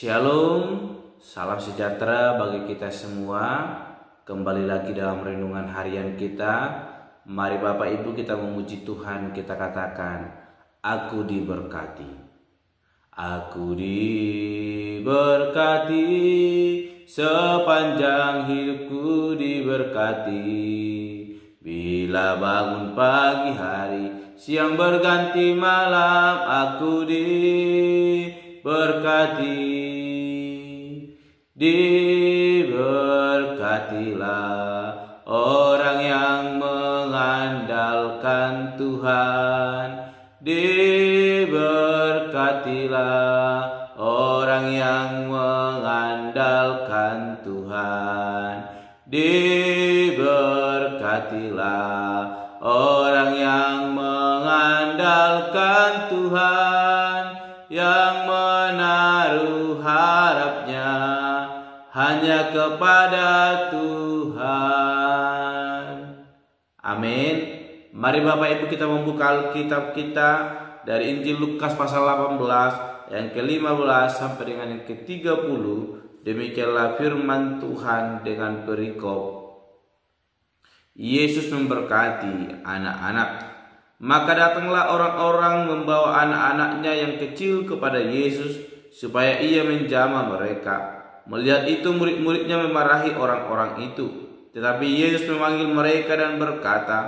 Shalom, salam sejahtera bagi kita semua. Kembali lagi dalam renungan harian kita. Mari Bapak Ibu kita memuji Tuhan, kita katakan, aku diberkati. Aku diberkati, sepanjang hidupku diberkati. Bila bangun pagi hari, siang berganti malam, aku diberkati. Diberkatilah orang yang mengandalkan Tuhan. Diberkatilah orang yang mengandalkan Tuhan. Diberkatilah orang yang mengandalkan Tuhan, yang menaruh harapnya hanya kepada Tuhan. Amin. Mari Bapak Ibu kita membuka Alkitab kita dari Injil Lukas pasal 18 yang ke-15 sampai dengan yang ke-30. Demikianlah firman Tuhan dengan perikop. Yesus memberkati anak-anak. Maka datanglah orang-orang membawa anak-anaknya yang kecil kepada Yesus supaya ia menjamah mereka. Melihat itu murid-muridnya memarahi orang-orang itu. Tetapi Yesus memanggil mereka dan berkata,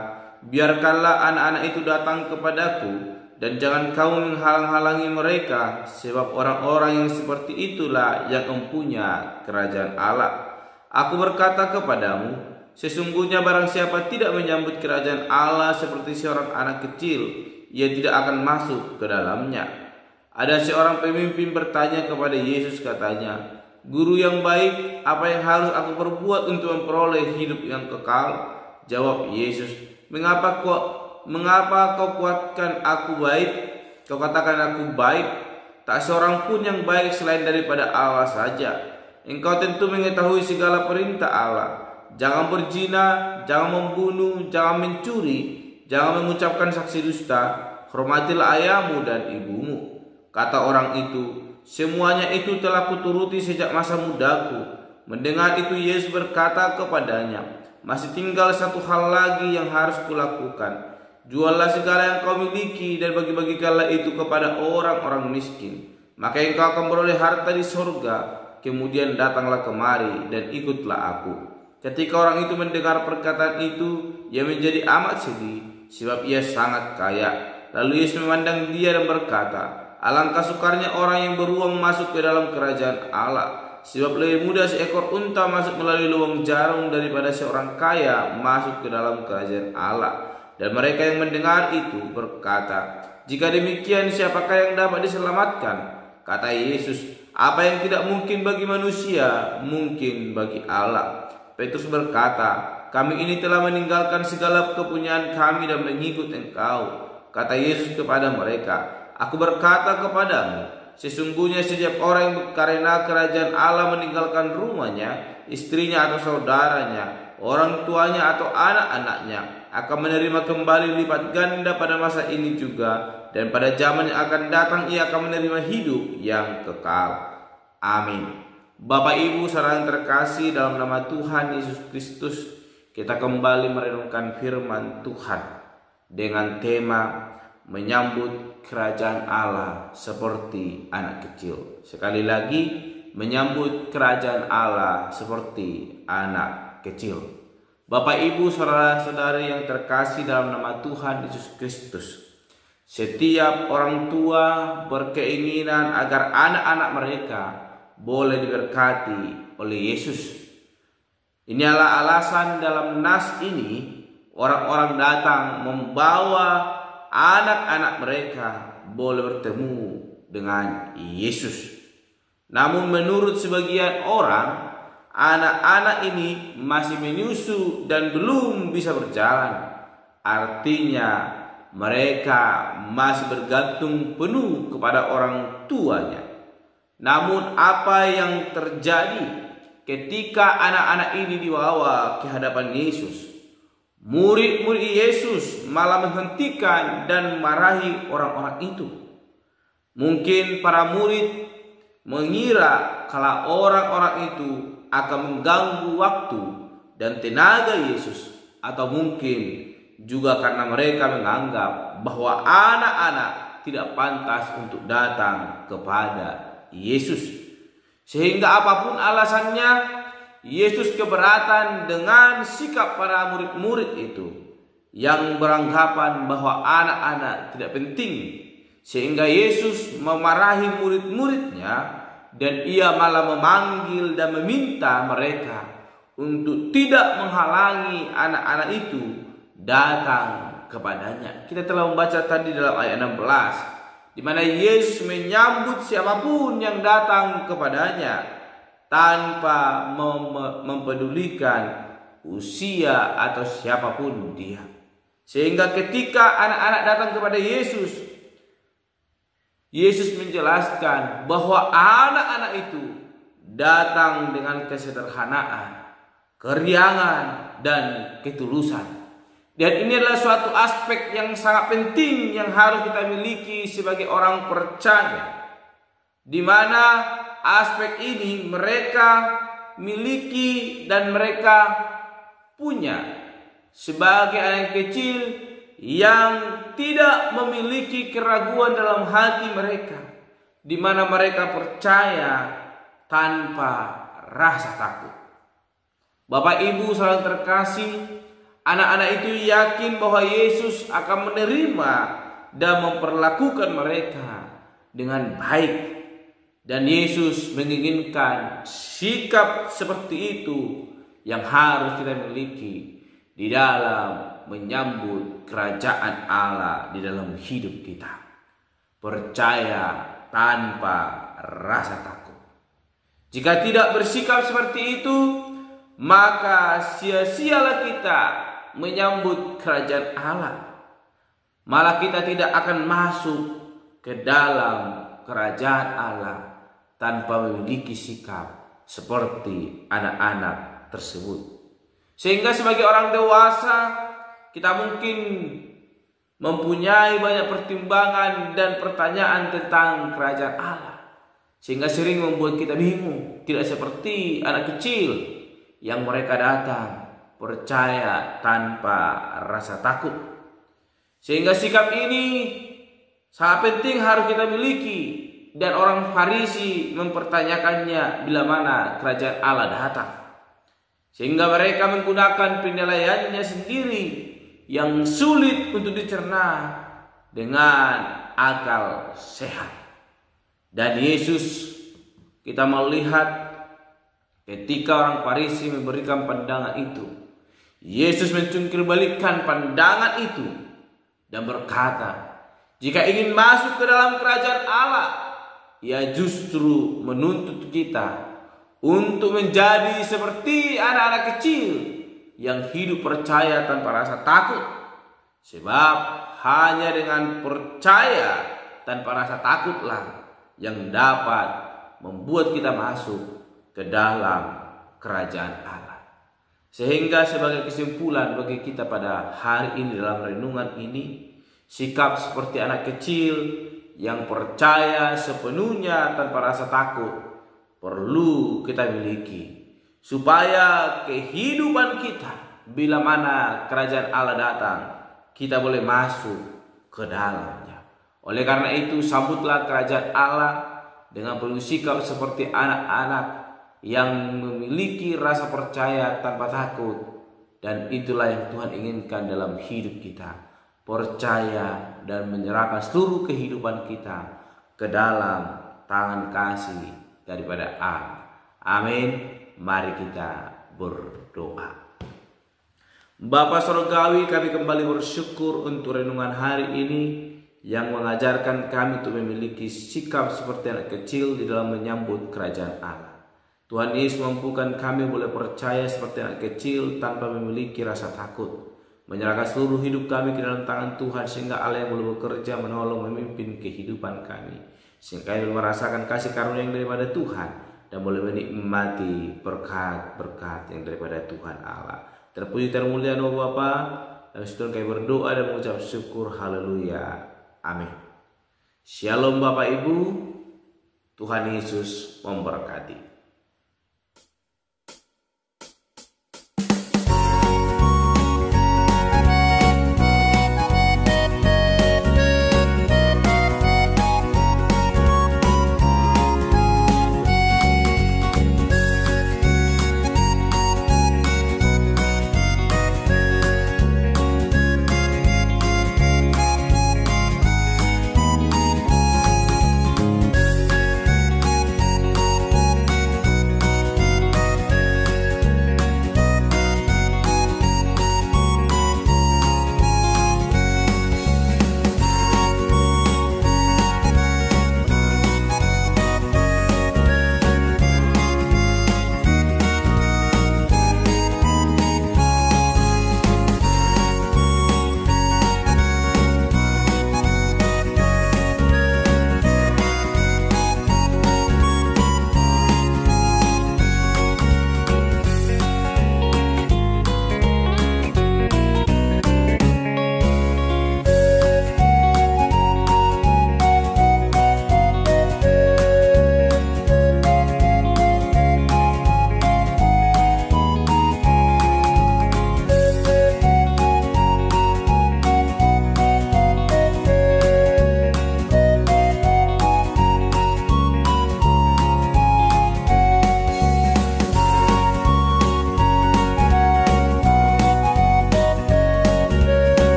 biarkanlah anak-anak itu datang kepadaku, dan jangan kamu menghalang-halangi mereka, sebab orang-orang yang seperti itulah yang mempunyai kerajaan Allah. Aku berkata kepadamu, sesungguhnya barang siapa tidak menyambut kerajaan Allah seperti seorang anak kecil, ia tidak akan masuk ke dalamnya. Ada seorang pemimpin bertanya kepada Yesus, katanya, Guru yang baik, apa yang harus aku perbuat untuk memperoleh hidup yang kekal? Jawab Yesus, Mengapa kau kuatkan aku baik? Kau katakan aku baik. Tak seorang pun yang baik selain daripada Allah saja. Engkau tentu mengetahui segala perintah Allah. Jangan berzina, jangan membunuh, jangan mencuri, jangan mengucapkan saksi dusta, hormatilah ayahmu dan ibumu. Kata orang itu, semuanya itu telah kuturuti sejak masa mudaku. Mendengar itu Yesus berkata kepadanya, masih tinggal satu hal lagi yang harus kulakukan. Juallah segala yang kau miliki dan bagi-bagikanlah itu kepada orang-orang miskin. Maka engkau akan beroleh harta di sorga. Kemudian datanglah kemari dan ikutlah aku. Ketika orang itu mendengar perkataan itu, ia menjadi amat sedih, sebab ia sangat kaya. Lalu Yesus memandang dia dan berkata, alangkah sukarnya orang yang beruang masuk ke dalam kerajaan Allah. Sebab lebih mudah seekor unta masuk melalui lubang jarum daripada seorang kaya masuk ke dalam kerajaan Allah. Dan mereka yang mendengar itu berkata, jika demikian siapakah yang dapat diselamatkan? Kata Yesus, apa yang tidak mungkin bagi manusia, mungkin bagi Allah. Petrus berkata, kami ini telah meninggalkan segala kepunyaan kami dan mengikut engkau. Kata Yesus kepada mereka, aku berkata kepadamu, sesungguhnya setiap orang yang karena kerajaan Allah meninggalkan rumahnya, istrinya atau saudaranya, orang tuanya atau anak-anaknya, akan menerima kembali lipat ganda pada masa ini juga, dan pada zaman yang akan datang ia akan menerima hidup yang kekal. Amin. Bapak Ibu saudara yang terkasih, dalam nama Tuhan Yesus Kristus, kita kembali merenungkan firman Tuhan dengan tema menyambut kerajaan Allah seperti anak kecil. Sekali lagi, menyambut kerajaan Allah seperti anak kecil. Bapak Ibu saudara-saudari yang terkasih dalam nama Tuhan Yesus Kristus, setiap orang tua berkeinginan agar anak-anak mereka boleh diberkati oleh Yesus. Inilah alasan dalam nas ini orang-orang datang membawa anak-anak mereka boleh bertemu dengan Yesus. Namun menurut sebagian orang, anak-anak ini masih menyusu dan belum bisa berjalan. Artinya mereka masih bergantung penuh kepada orang tuanya. Namun apa yang terjadi ketika anak-anak ini dibawa ke hadapan Yesus? Murid-murid Yesus malah menghentikan dan marahi orang-orang itu. Mungkin para murid mengira kalau orang-orang itu akan mengganggu waktu dan tenaga Yesus, atau mungkin juga karena mereka menganggap bahwa anak-anak tidak pantas untuk datang kepada Yesus. Sehingga apapun alasannya, Yesus keberatan dengan sikap para murid-murid itu yang beranggapan bahwa anak-anak tidak penting. Sehingga Yesus memarahi murid-muridnya dan ia malah memanggil dan meminta mereka untuk tidak menghalangi anak-anak itu datang kepadanya. Kita telah membaca tadi dalam ayat 16, di mana Yesus menyambut siapapun yang datang kepadanya tanpa mempedulikan usia atau siapapun dia. Sehingga ketika anak-anak datang kepada Yesus, Yesus menjelaskan bahwa anak-anak itu datang dengan kesederhanaan, keriangan, dan ketulusan. Dan ini adalah suatu aspek yang sangat penting yang harus kita miliki sebagai orang percaya, di mana aspek ini mereka miliki dan mereka punya sebagai anak kecil yang tidak memiliki keraguan dalam hati mereka, di mana mereka percaya tanpa rasa takut. Bapak Ibu saudara terkasih, anak-anak itu yakin bahwa Yesus akan menerima dan memperlakukan mereka dengan baik. Dan Yesus menginginkan sikap seperti itu yang harus kita miliki di dalam menyambut kerajaan Allah di dalam hidup kita. Percaya tanpa rasa takut. Jika tidak bersikap seperti itu, maka sia-sialah kita menyambut kerajaan Allah. Malah kita tidak akan masuk ke dalam kerajaan Allah tanpa memiliki sikap seperti anak-anak tersebut. Sehingga sebagai orang dewasa, kita mungkin mempunyai banyak pertimbangan dan pertanyaan tentang kerajaan Allah, sehingga sering membuat kita bingung. Tidak seperti anak kecil yang mereka datang percaya tanpa rasa takut. Sehingga sikap ini sangat penting harus kita miliki. Dan orang Farisi mempertanyakannya bila mana kerajaan Allah datang. Sehingga mereka menggunakan penilaiannya sendiri yang sulit untuk dicerna dengan akal sehat. Dan Yesus, kita melihat ketika orang Farisi memberikan pandangan itu, Yesus mencungkil balikkan pandangan itu dan berkata, jika ingin masuk ke dalam kerajaan Allah, Ia justru menuntut kita untuk menjadi seperti anak-anak kecil yang hidup percaya tanpa rasa takut. Sebab hanya dengan percaya tanpa rasa takutlah yang dapat membuat kita masuk ke dalam kerajaan Allah. Sehingga sebagai kesimpulan bagi kita pada hari ini dalam renungan ini, sikap seperti anak kecil yang percaya sepenuhnya tanpa rasa takut perlu kita miliki, supaya kehidupan kita bila mana kerajaan Allah datang, kita boleh masuk ke dalamnya. Oleh karena itu, sambutlah kerajaan Allah dengan penuh sikap seperti anak-anak yang memiliki rasa percaya tanpa takut. Dan itulah yang Tuhan inginkan dalam hidup kita. Percaya dan menyerahkan seluruh kehidupan kita ke dalam tangan kasih daripada Allah. Amin. Mari kita berdoa. Bapa Surgawi, kami kembali bersyukur untuk renungan hari ini yang mengajarkan kami untuk memiliki sikap seperti anak kecil di dalam menyambut kerajaan Allah. Tuhan Yesus mampukan kami boleh percaya seperti anak kecil tanpa memiliki rasa takut. Menyerahkan seluruh hidup kami ke dalam tangan Tuhan, sehingga Allah yang boleh bekerja menolong memimpin kehidupan kami, sehingga kami merasakan kasih karunia yang daripada Tuhan dan boleh menikmati berkat-berkat yang daripada Tuhan Allah. Terpuji termulia nama Bapa dan Tuhan, kami berdoa dan mengucap syukur. Haleluya. Amin. Shalom Bapak Ibu. Tuhan Yesus memberkati.